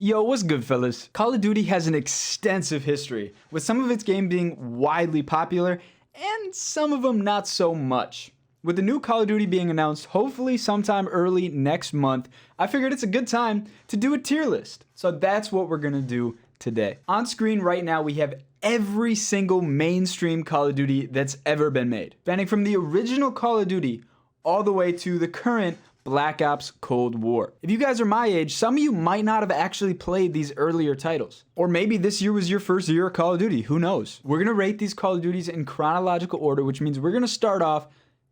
Yo, what's good, fellas? Call of Duty has an extensive history, with some of its games being widely popular and some of them not so much. With the new Call of Duty being announced hopefully sometime early next month, I figured it's a good time to do a tier list. So that's what we're gonna do today. On screen right now we have every single mainstream Call of Duty that's ever been made, spanning from the original Call of Duty all the way to the current Black Ops Cold War. If you guys are my age, some of you might not have actually played these earlier titles. Or maybe this year was your first year of Call of Duty, who knows? We're gonna rate these Call of Duties in chronological order, which means we're gonna start off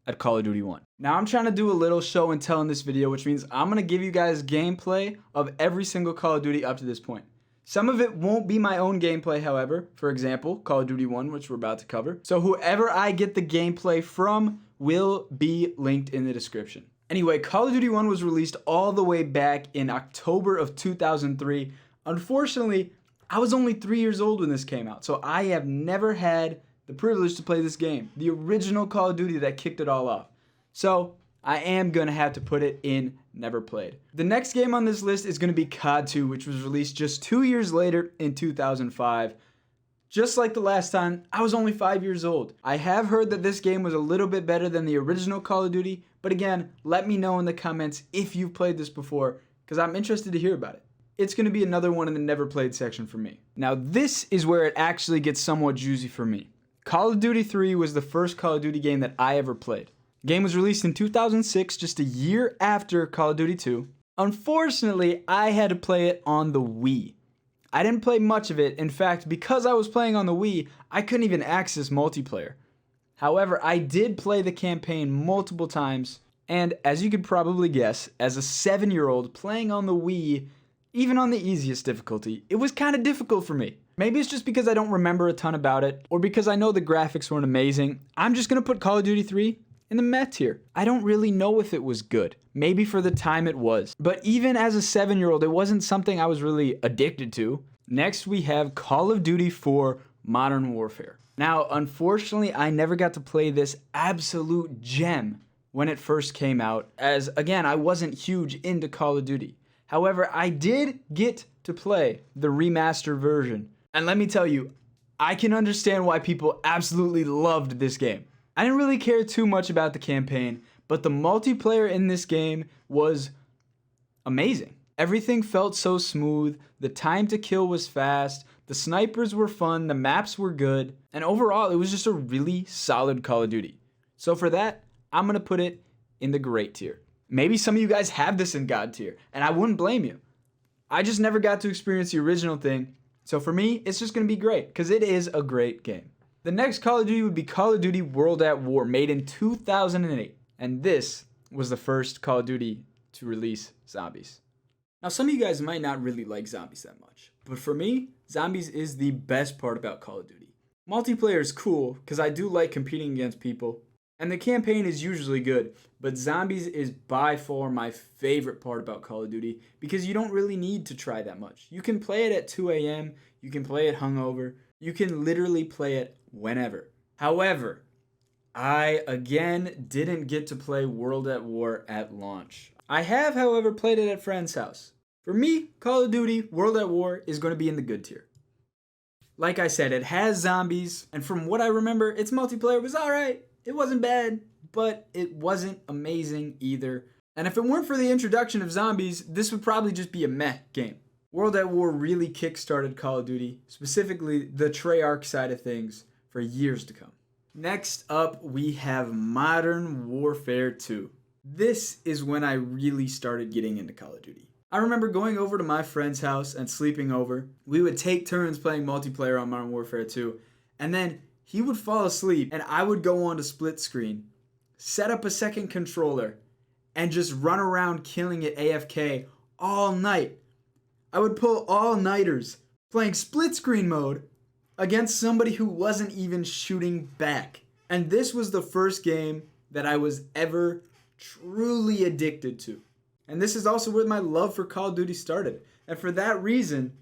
at Call of Duty 1. Now I'm trying to do a little show and tell in this video, which means I'm gonna give you guys gameplay of every single Call of Duty up to this point. Some of it won't be my own gameplay, however. For example, Call of Duty 1, which we're about to cover. So whoever I get the gameplay from will be linked in the description. Anyway, Call of Duty 1 was released all the way back in October of 2003. Unfortunately, I was only 3 years old when this came out, so I have never had the privilege to play this game, the original Call of Duty that kicked it all off. So I am gonna have to put it in never played. The next game on this list is gonna be Cod 2, which was released just 2 years later in 2005. Just like the last time, I was only 5 years old. I have heard that this game was a little bit better than the original Call of Duty, but again, let me know in the comments if you've played this before, because I'm interested to hear about it. It's going to be another one in the never played section for me. Now this is where it actually gets somewhat juicy for me. Call of Duty 3 was the first Call of Duty game that I ever played. The game was released in 2006, just a year after Call of Duty 2. Unfortunately, I had to play it on the Wii. I didn't play much of it. In fact, because I was playing on the Wii, I couldn't even access multiplayer. However, I did play the campaign multiple times, and as you could probably guess, as a 7-year-old playing on the Wii, even on the easiest difficulty, it was kind of difficult for me. Maybe it's just because I don't remember a ton about it, or because I know the graphics weren't amazing. I'm just gonna put Call of Duty 3 in the meh tier. I don't really know if it was good. Maybe for the time it was. But even as a 7-year-old, it wasn't something I was really addicted to. Next, we have Call of Duty 4 Modern Warfare. Now, unfortunately, I never got to play this absolute gem when it first came out, as again, I wasn't huge into Call of Duty. However, I did get to play the remastered version. And let me tell you, I can understand why people absolutely loved this game. I didn't really care too much about the campaign, but the multiplayer in this game was amazing. Everything felt so smooth, the time to kill was fast, the snipers were fun, the maps were good, and overall it was just a really solid Call of Duty. So for that, I'm gonna put it in the great tier. Maybe some of you guys have this in God tier, and I wouldn't blame you. I just never got to experience the original thing, so for me, it's just gonna be great, because it is a great game. The next Call of Duty would be Call of Duty World at War, made in 2008. And this was the first Call of Duty to release zombies. Now, some of you guys might not really like zombies that much, but for me, zombies is the best part about Call of Duty. Multiplayer is cool, because I do like competing against people, and the campaign is usually good, but zombies is by far my favorite part about Call of Duty, because you don't really need to try that much. You can play it at 2 a.m., you can play it hungover, you can literally play it whenever. However, I again didn't get to play World at War at launch. I have, however, played it at friend's house. For me, Call of Duty World at War is going to be in the good tier. Like I said, it has zombies, and from what I remember, its multiplayer was alright. It wasn't bad, but it wasn't amazing either. And if it weren't for the introduction of zombies, this would probably just be a meh game. World at War really kickstarted Call of Duty, specifically the Treyarch side of things, for years to come. Next up, we have Modern Warfare 2. This is when I really started getting into Call of Duty. I remember going over to my friend's house and sleeping over. We would take turns playing multiplayer on Modern Warfare 2, and then he would fall asleep and I would go on to split screen, set up a second controller, and just run around killing it AFK all night. I would pull all-nighters playing split screen mode against somebody who wasn't even shooting back. And this was the first game that I was ever truly addicted to. And this is also where my love for Call of Duty started. And for that reason,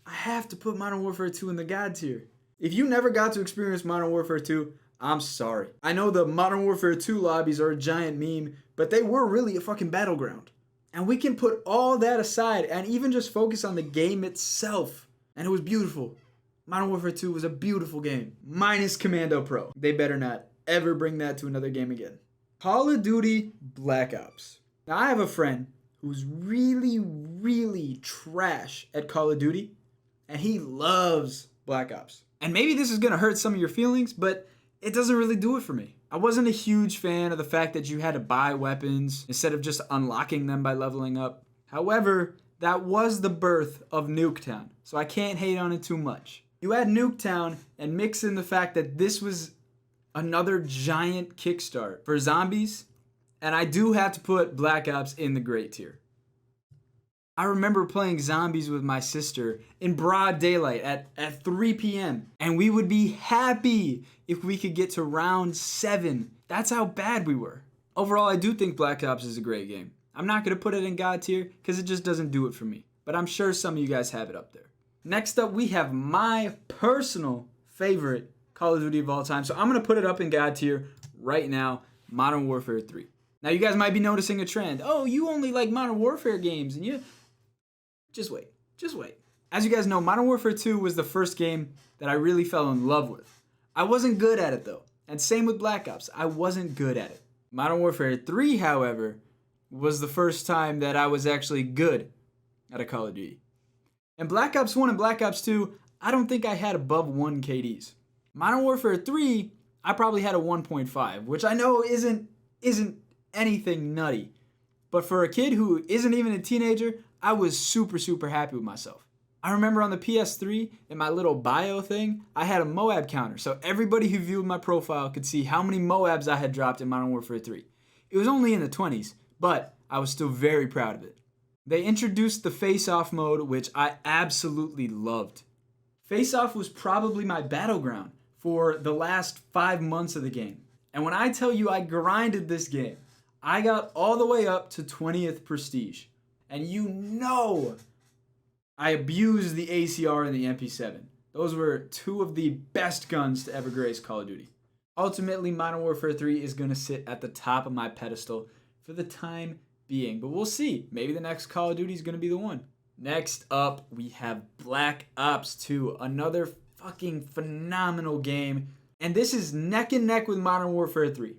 I have to put Modern Warfare 2 in the God tier. If you never got to experience Modern Warfare 2, I'm sorry. I know the Modern Warfare 2 lobbies are a giant meme, but they were really a fucking battleground. And we can put all that aside and even just focus on the game itself. And it was beautiful. Modern Warfare 2 was a beautiful game. Minus Commando Pro. They better not ever bring that to another game again. Call of Duty Black Ops. Now, I have a friend who's really, really trash at Call of Duty, and he loves Black Ops. And maybe this is going to hurt some of your feelings, but it doesn't really do it for me. I wasn't a huge fan of the fact that you had to buy weapons instead of just unlocking them by leveling up. However, that was the birth of Nuketown, so I can't hate on it too much. You add Nuketown and mix in the fact that this was another giant kickstart for zombies, and I do have to put Black Ops in the great tier. I remember playing zombies with my sister in broad daylight at 3 p.m. And we would be happy if we could get to round 7. That's how bad we were. Overall, I do think Black Ops is a great game. I'm not going to put it in God tier because it just doesn't do it for me. But I'm sure some of you guys have it up there. Next up, we have my personal favorite Call of Duty of all time. So I'm going to put it up in God tier right now, Modern Warfare 3. Now, you guys might be noticing a trend. Oh, you only like Modern Warfare games, and you... Just wait. As you guys know, Modern Warfare 2 was the first game that I really fell in love with. I wasn't good at it though. And same with Black Ops. I wasn't good at it. Modern Warfare 3, however, was the first time that I was actually good at a Call of Duty. And Black Ops 1 and Black Ops 2, I don't think I had above 1 KDs. Modern Warfare 3, I probably had a 1.5, which I know isn't anything nutty. But for a kid who isn't even a teenager, I was super happy with myself. I remember on the PS3, in my little bio thing, I had a Moab counter. So everybody who viewed my profile could see how many Moabs I had dropped in Modern Warfare 3. It was only in the 20s, but I was still very proud of it. They introduced the face-off mode, which I absolutely loved. Face-off was probably my battleground for the last 5 months of the game. And when I tell you I grinded this game, I got all the way up to 20th Prestige. And you know I abused the ACR and the MP7. Those were two of the best guns to ever grace Call of Duty. Ultimately, Modern Warfare 3 is going to sit at the top of my pedestal for the time being. But we'll see. Maybe the next Call of Duty is going to be the one. Next up, we have Black Ops 2. Another fucking phenomenal game. And this is neck and neck with Modern Warfare 3.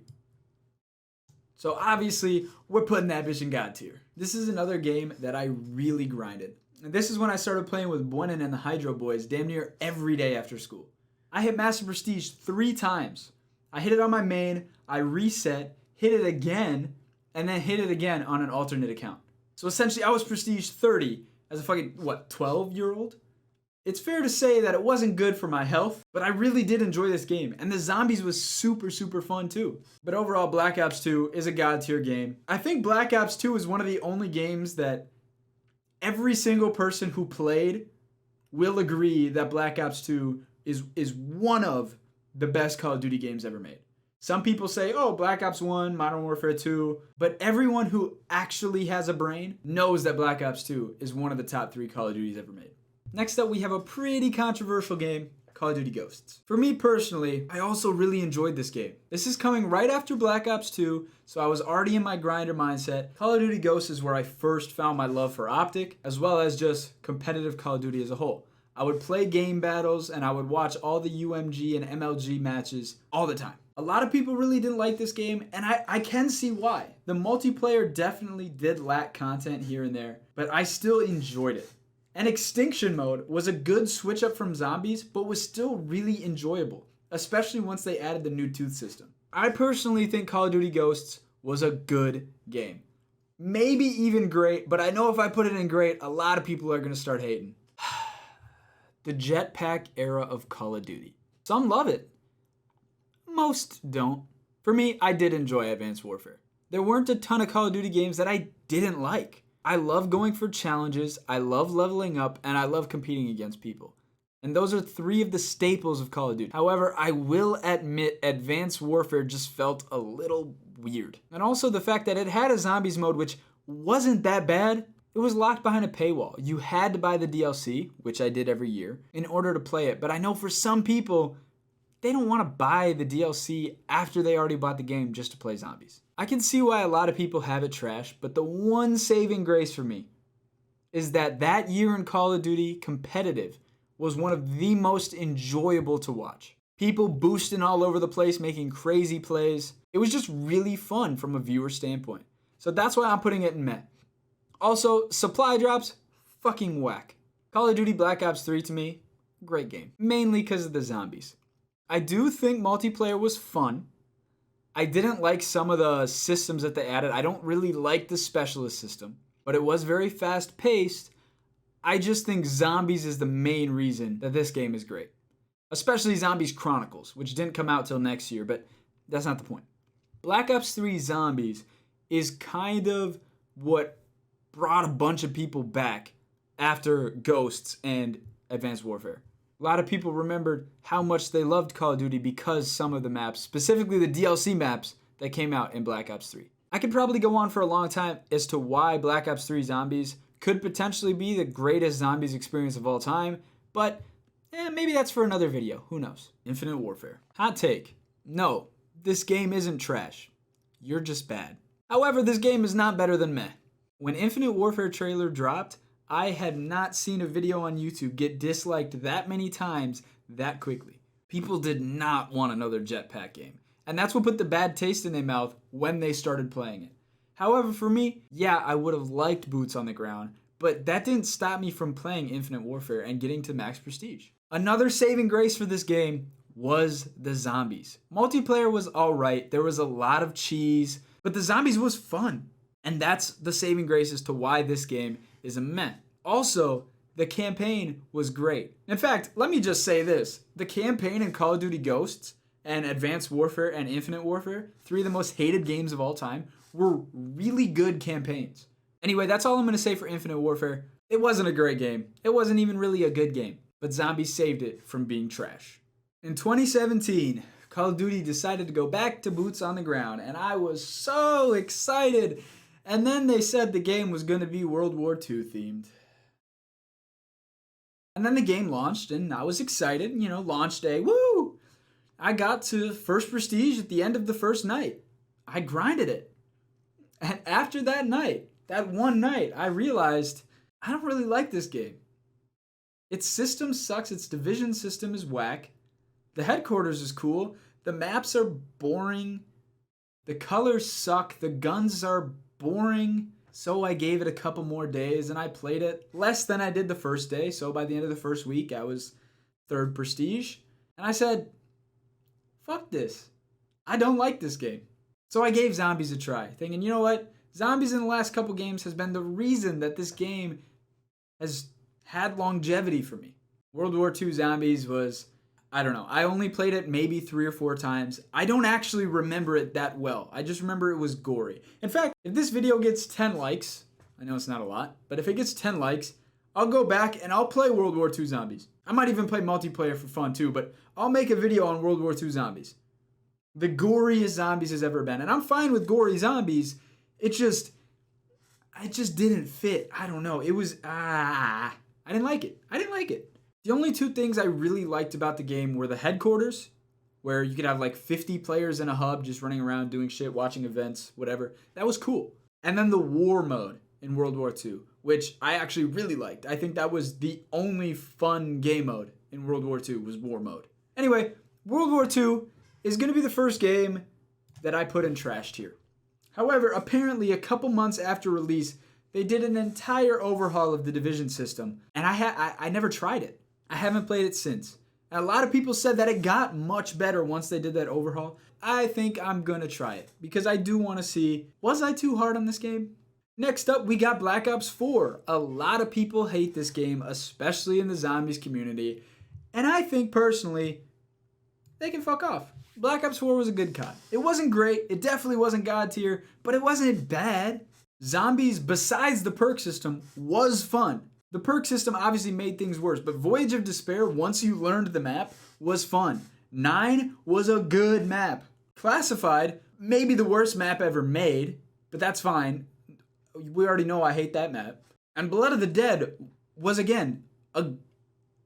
So obviously, we're putting that bitch in God tier. This is another game that I really grinded. And this is when I started playing with Buenan and the Hydro Boys damn near every day after school. I hit Master Prestige 3 times. I hit it on my main, I reset, hit it again, and then hit it again on an alternate account. So essentially, I was Prestige 30 as a fucking, 12-year-old? It's fair to say that it wasn't good for my health, but I really did enjoy this game, and the zombies was super fun too. But overall, Black Ops 2 is a god tier game. I think Black Ops 2 is one of the only games that every single person who played will agree that Black Ops 2 is one of the best Call of Duty games ever made. Some people say, oh, Black Ops 1, Modern Warfare 2, but everyone who actually has a brain knows that Black Ops 2 is one of the top 3 Call of Duties ever made. Next up, we have a pretty controversial game, Call of Duty Ghosts. For me personally, I also really enjoyed this game. This is coming right after Black Ops 2, so I was already in my grinder mindset. Call of Duty Ghosts is where I first found my love for Optic, as well as just competitive Call of Duty as a whole. I would play game battles, and I would watch all the UMG and MLG matches all the time. A lot of people really didn't like this game, and I can see why. The multiplayer definitely did lack content here and there, but I still enjoyed it. And Extinction Mode was a good switch up from zombies, but was still really enjoyable, especially once they added the new tooth system. I personally think Call of Duty Ghosts was a good game. Maybe even great, but I know if I put it in great, a lot of people are going to start hating. The jetpack era of Call of Duty. Some love it. Most don't. For me, I did enjoy Advanced Warfare. There weren't a ton of Call of Duty games that I didn't like. I love going for challenges, I love leveling up, and I love competing against people. And those are 3 of the staples of Call of Duty. However, I will admit Advanced Warfare just felt a little weird. And also the fact that it had a zombies mode which wasn't that bad. It was locked behind a paywall. You had to buy the DLC, which I did every year, in order to play it. But I know for some people, they don't want to buy the DLC after they already bought the game just to play zombies. I can see why a lot of people have it trashed, but the one saving grace for me is that that year in Call of Duty competitive was one of the most enjoyable to watch. People boosting all over the place, making crazy plays. It was just really fun from a viewer standpoint. So that's why I'm putting it in meh. Also, supply drops, fucking whack. Call of Duty Black Ops 3 to me, great game. Mainly because of the zombies. I do think multiplayer was fun. I didn't like some of the systems that they added. I don't really like the specialist system, but it was very fast paced. I just think zombies is the main reason that this game is great. Especially Zombies Chronicles, which didn't come out till next year, but that's not the point. Black Ops 3 Zombies is kind of what brought a bunch of people back after Ghosts and Advanced Warfare. A lot of people remembered how much they loved Call of Duty because some of the maps, specifically the DLC maps that came out in Black Ops 3. I could probably go on for a long time as to why Black Ops 3 Zombies could potentially be the greatest zombies experience of all time, but maybe that's for another video. Who knows? Infinite Warfare. Hot take. No, this game isn't trash. You're just bad. However, this game is not better than meh. When Infinite Warfare trailer dropped, I had not seen a video on YouTube get disliked that many times that quickly. People did not want another jetpack game. And that's what put the bad taste in their mouth when they started playing it. However, for me, yeah, I would have liked boots on the ground, but that didn't stop me from playing Infinite Warfare and getting to max prestige. Another saving grace for this game was the zombies. Multiplayer was alright, there was a lot of cheese, but the zombies was fun. And that's the saving grace as to why this game is a meh. Also, the campaign was great. In fact, let me just say this. The campaign in Call of Duty Ghosts and Advanced Warfare and Infinite Warfare, 3 of the most hated games of all time, were really good campaigns. Anyway, that's all I'm going to say for Infinite Warfare. It wasn't a great game. It wasn't even really a good game. But zombies saved it from being trash. In 2017, Call of Duty decided to go back to boots on the ground, and I was so excited. And then they said the game was going to be World War II themed. And then the game launched, and I was excited. You know, launch day, woo! I got to first prestige at the end of the first night. I grinded it. And after that night, that one night, I realized I don't really like this game. Its system sucks. Its division system is whack. The headquarters is cool. The maps are boring. The colors suck. The guns are boring. So I gave it a couple more days and I played it less than I did the first day. So by the end of the first week, I was 3rd prestige. And I said, fuck this. I don't like this game. So I gave Zombies a try, thinking, you know what? Zombies in the last couple games has been the reason that this game has had longevity for me. World War II Zombies was, I don't know, I only played it maybe 3 or 4 times. I don't actually remember it that well. I just remember it was gory. In fact, if this video gets 10 likes, I know it's not a lot, but if it gets 10 likes, I'll go back and I'll play World War II Zombies. I might even play multiplayer for fun too, but I'll make a video on World War II Zombies. The goriest Zombies has ever been. And I'm fine with gory zombies. It just didn't fit. I don't know. It was, I didn't like it. I didn't like it. The only 2 things I really liked about the game were the headquarters, where you could have like 50 players in a hub just running around doing shit, watching events, whatever. That was cool. And then the war mode in World War II, which I actually really liked. I think that was the only fun game mode in World War II was war mode. Anyway, World War II is going to be the first game that I put in trash tier. However, apparently a couple months after release, they did an entire overhaul of the division system, and I never tried it. I haven't played it since. And a lot of people said that it got much better once they did that overhaul. I think I'm gonna try it, because I do want to see, was I too hard on this game? Next up, we got Black Ops 4. A lot of people hate this game, especially in the zombies community, and I think personally, they can fuck off. Black Ops 4 was a good COD. It wasn't great, it definitely wasn't God tier, but it wasn't bad. Zombies, besides the perk system, was fun. The perk system obviously made things worse, but Voyage of Despair, once you learned the map, was fun. 9 was a good map. Classified, maybe the worst map ever made, but that's fine. We already know I hate that map. And Blood of the Dead was, again, a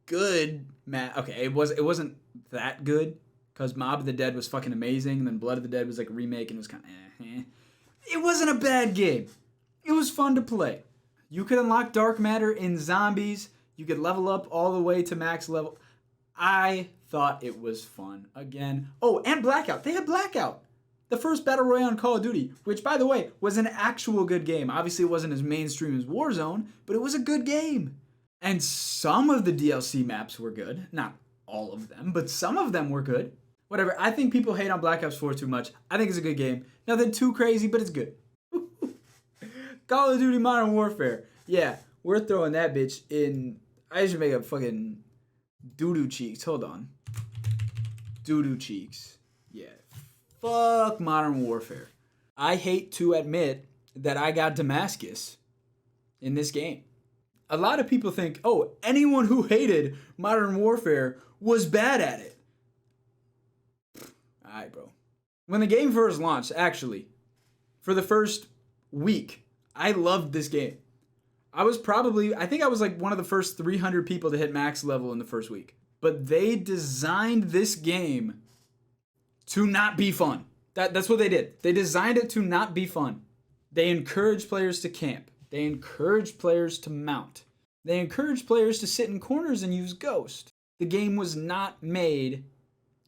good map. Okay, it wasn't that good because Mob of the Dead was fucking amazing, and then Blood of the Dead was like a remake and was kind of It wasn't a bad game. It was fun to play. You could unlock dark matter in zombies. You could level up all the way to max level. I thought it was fun. Again. Oh, and Blackout. They had Blackout. The first Battle Royale on Call of Duty, which, by the way, was an actual good game. Obviously, it wasn't as mainstream as Warzone, but it was a good game. And some of the DLC maps were good. Not all of them, but some of them were good. Whatever. I think people hate on Black Ops 4 too much. I think it's a good game. Nothing too crazy, but it's good. Call of Duty Modern Warfare. Yeah, we're throwing that bitch in. I should make a fucking doo-doo cheeks. Hold on. Doo-doo cheeks. Yeah. Fuck Modern Warfare. I hate to admit that I got Damascus in this game. A lot of people think, oh, anyone who hated Modern Warfare was bad at it. Alright, bro. When the game first launched, actually, for the first week, I loved this game. I think I was like one of the first 300 people to hit max level in the first week. But they designed this game to not be fun. That's what they did. They designed it to not be fun. They encouraged players to camp. They encouraged players to mount. They encouraged players to sit in corners and use Ghost. The game was not made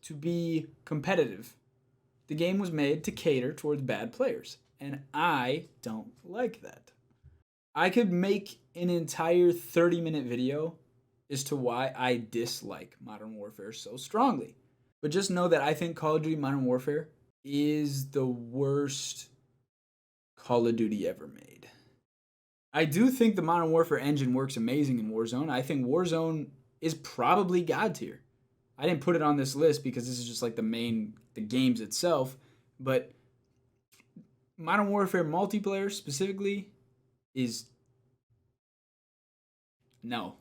to be competitive. The game was made to cater towards bad players. And I don't like that. I could make an entire 30-minute video as to why I dislike Modern Warfare so strongly. But just know that I think Call of Duty Modern Warfare is the worst Call of Duty ever made. I do think the Modern Warfare engine works amazing in Warzone. I think Warzone is probably God tier. I didn't put it on this list because this is just like the games itself. But Modern Warfare multiplayer specifically is no.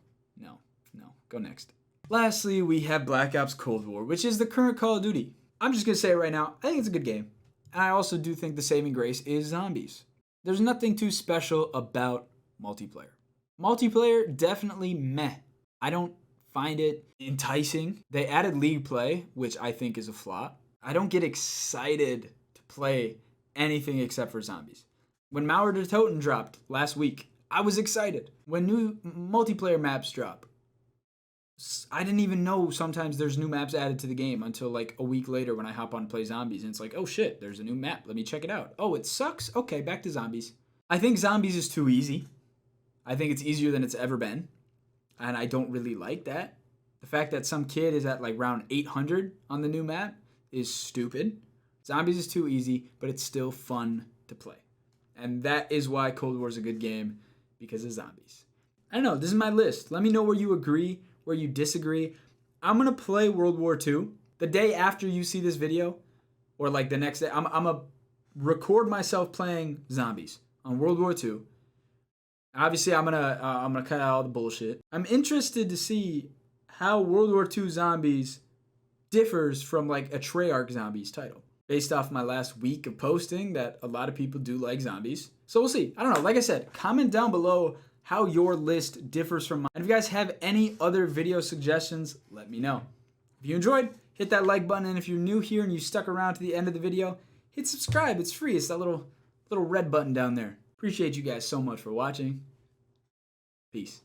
Go next. Lastly, we have Black Ops Cold War, which is the current Call of Duty. I'm just going to say it right now, I think it's a good game. And I also do think the saving grace is zombies. There's nothing too special about multiplayer. Multiplayer, definitely meh. I don't find it enticing. They added league play, which I think is a flop. I don't get excited to play anything except for zombies. When Mauer de Toten dropped last week, I was excited. When new multiplayer maps drop, I didn't even know sometimes there's new maps added to the game until like a week later when I hop on and play zombies. And it's like, oh shit, there's a new map. Let me check it out. Oh, it sucks? Okay, back to zombies. I think zombies is too easy. I think it's easier than it's ever been. And I don't really like that. The fact that some kid is at like round 800 on the new map is stupid. Zombies is too easy, but it's still fun to play. And that is why Cold War is a good game, because of zombies. I don't know, this is my list. Let me know where you agree, where you disagree. I'm going to play World War II. The day after you see this video, or like the next day, I'm going to record myself playing zombies on World War II. Obviously, I'm gonna cut out all the bullshit. I'm interested to see how World War II Zombies differs from like a Treyarch Zombies title. Based off my last week of posting that a lot of people do like zombies. So we'll see. I don't know. Like I said, comment down below how your list differs from mine. And if you guys have any other video suggestions, let me know. If you enjoyed, hit that like button. And if you're new here and you stuck around to the end of the video, hit subscribe. It's free. It's that little red button down there. Appreciate you guys so much for watching. Peace.